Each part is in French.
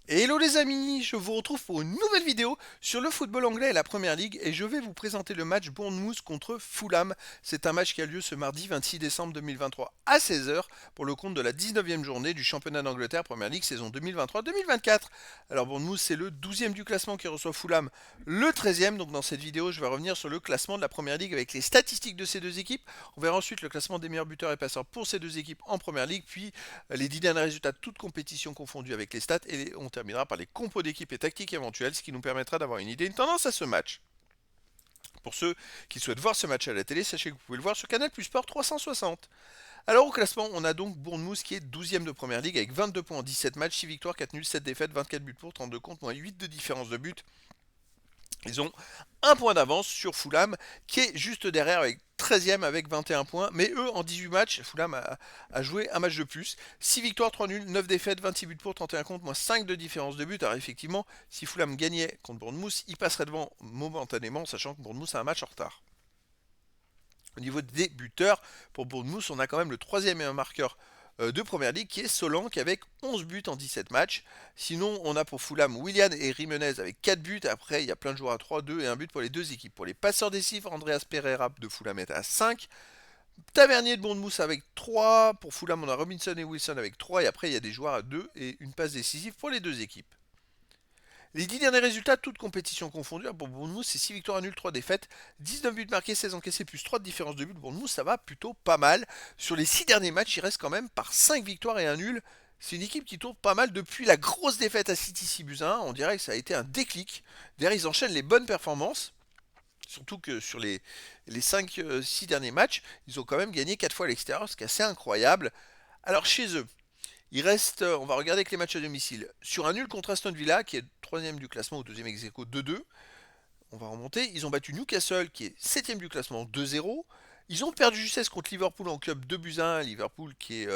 Hello les amis, je vous retrouve pour une nouvelle vidéo sur le football anglais et la Première Ligue et je vais vous présenter le match Bournemouth contre Fulham. C'est un match qui a lieu ce mardi 26 décembre 2023 à 16 heures pour le compte de la 19e journée du championnat d'Angleterre Première Ligue saison 2023-2024. Alors Bournemouth c'est le 12e du classement qui reçoit Fulham le 13e, donc dans cette vidéo je vais revenir sur le classement de la Première Ligue avec les statistiques de ces deux équipes. On verra ensuite le classement des meilleurs buteurs et passeurs pour ces deux équipes en Première Ligue, puis les 10 derniers résultats de toutes compétitions confondues avec les stats et on terminera par les compos d'équipe et tactiques éventuelles, ce qui nous permettra d'avoir une idée, une tendance à ce match. Pour ceux qui souhaitent voir ce match à la télé, sachez que vous pouvez le voir sur Canal Plus Sport 360. Alors au classement, on a donc Bournemouth qui est 12e de Première Ligue avec 22 points en 17 matchs, 6 victoires, 4 nuls, 7 défaites, 24 buts pour, 32 contre, moins 8 de différence de but. Ils ont un point d'avance sur Fulham qui est juste derrière avec 13e avec 21 points. Mais eux, en 18 matchs, Fulham a joué un match de plus. 6 victoires, 3 nuls, 9 défaites, 26 buts pour, 31 contre, moins 5 de différence de but. Alors effectivement, si Fulham gagnait contre Bournemouth, il passerait devant momentanément, sachant que Bournemouth a un match en retard. Au niveau des buteurs, pour Bournemouth, on a quand même le troisième meilleur marqueur de Première Ligue qui est Solanke avec 11 buts en 17 matchs. Sinon, on a pour Fulham Willian et Jimenez avec 4 buts. Après, il y a plein de joueurs à 3, 2 et un but pour les deux équipes. Pour les passeurs décisifs, Andreas Pereira de Fulham est à 5. Tavernier de Bournemouth avec 3. Pour Fulham, on a Robinson et Wilson avec 3. Et après, il y a des joueurs à 2 et une passe décisive pour les deux équipes. Les 10 derniers résultats, toutes compétitions confondues, pour Bournemouth, c'est 6 victoires nulles, 3 défaites, 19 buts marqués, 16 encaissés, plus 3 de différence de but. Bournemouth, ça va plutôt pas mal. Sur les 6 derniers matchs, il reste quand même par 5 victoires et un nul. C'est une équipe qui tourne pas mal depuis la grosse défaite à City 6 buts 1. On dirait que ça a été un déclic. Derrière, ils enchaînent les bonnes performances. Surtout que sur les 5-6 derniers matchs, ils ont quand même gagné 4 fois à l'extérieur, ce qui est assez incroyable. Alors chez eux, il reste, on va regarder avec les matchs à domicile. Sur un nul contre Aston Villa, qui est troisième du classement ou deuxième ex aequo 2-2, on va remonter. Ils ont battu Newcastle, qui est septième du classement 2-0. Ils ont perdu justesse contre Liverpool en club 2 buts 1. Liverpool qui est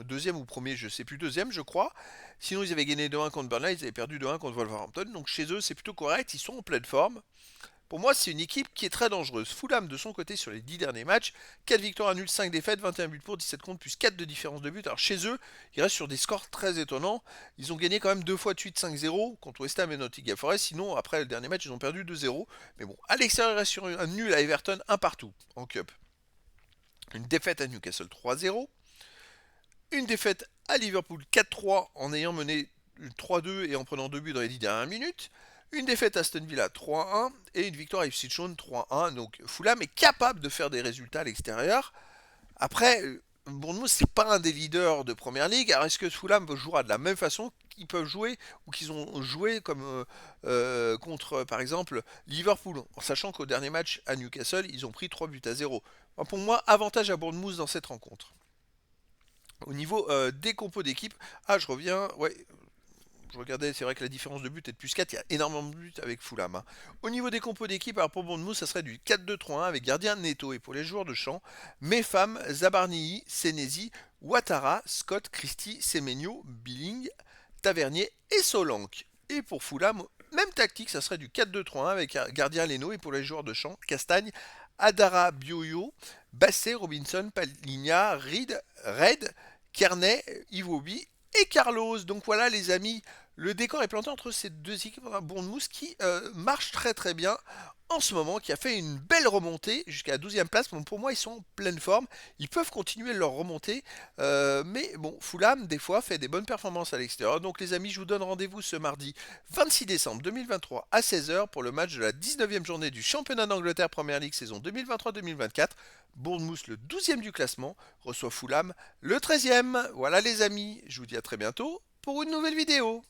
deuxième ou premier, je sais plus, deuxième je crois. Sinon ils avaient gagné 2-1 contre Burnley, ils avaient perdu 2-1 contre Wolverhampton. Donc chez eux c'est plutôt correct, ils sont en pleine forme. Pour moi, c'est une équipe qui est très dangereuse. Fulham, de son côté, sur les 10 derniers matchs, 4 victoires, 1 nul, 5 défaites, 21 buts pour, 17 contre, plus 4 de différence de but. Alors chez eux, ils restent sur des scores très étonnants. Ils ont gagné quand même 2 fois de suite 5-0 contre West Ham et Nottingham Forest. Sinon, après le dernier match, ils ont perdu 2-0. Mais bon, à l'extérieur, ils restent sur un nul à Everton, un partout en Cup. Une défaite à Newcastle 3-0. Une défaite à Liverpool 4-3 en ayant mené 3-2 et en prenant 2 buts dans les 10 dernières minutes. Une défaite à Aston Villa 3-1 et une victoire à Ipswich Town 3-1. Donc Fulham est capable de faire des résultats à l'extérieur. Après, Bournemouth, c'est pas un des leaders de Première Ligue. Alors est-ce que Fulham jouera de la même façon qu'ils peuvent jouer ou qu'ils ont joué comme contre par exemple Liverpool, en sachant qu'au dernier match à Newcastle, ils ont pris 3 buts à 0. Pour moi, avantage à Bournemouth dans cette rencontre. Au niveau des compos d'équipe, je reviens, ouais, je regardais, c'est vrai que la différence de but est de plus 4, il y a énormément de buts avec Fulham. Au niveau des compos d'équipe, alors pour Bournemouth, ça serait du 4-2-3-1 avec gardien Neto et pour les joueurs de champ, Mefam, Zabarnii, Senesi, Ouattara, Scott, Christie, Semenyo, Billing, Tavernier et Solanke. Et pour Fulham, même tactique, ça serait du 4-2-3-1 avec gardien Leno et pour les joueurs de champ, Castagne, Adara Bioyo, Basset, Robinson, Paligna, Red, Kearney, Iwobi et Carlos. Donc voilà les amis, le décor est planté entre ces deux équipes. Un Bournemouth qui marche très très bien en ce moment, qui a fait une belle remontée jusqu'à la 12e place. Bon, pour moi, ils sont en pleine forme. Ils peuvent continuer leur remontée. Mais bon, Fulham, des fois, fait des bonnes performances à l'extérieur. Donc les amis, je vous donne rendez-vous ce mardi 26 décembre 2023 à 16 heures pour le match de la 19e journée du championnat d'Angleterre Première Ligue saison 2023-2024. Bournemouth, le 12e du classement, reçoit Fulham, le 13e. Voilà les amis, je vous dis à très bientôt pour une nouvelle vidéo.